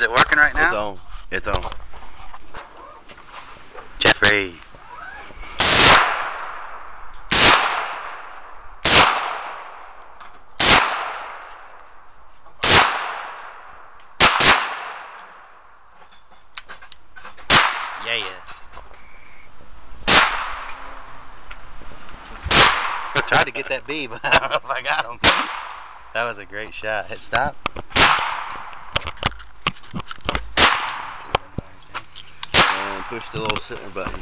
Is it working right now? It's on. It's on. Jeffrey. Yeah. I tried to get that bee, but I don't know if I got him. That was a great shot. Hit stop. And push the little center button.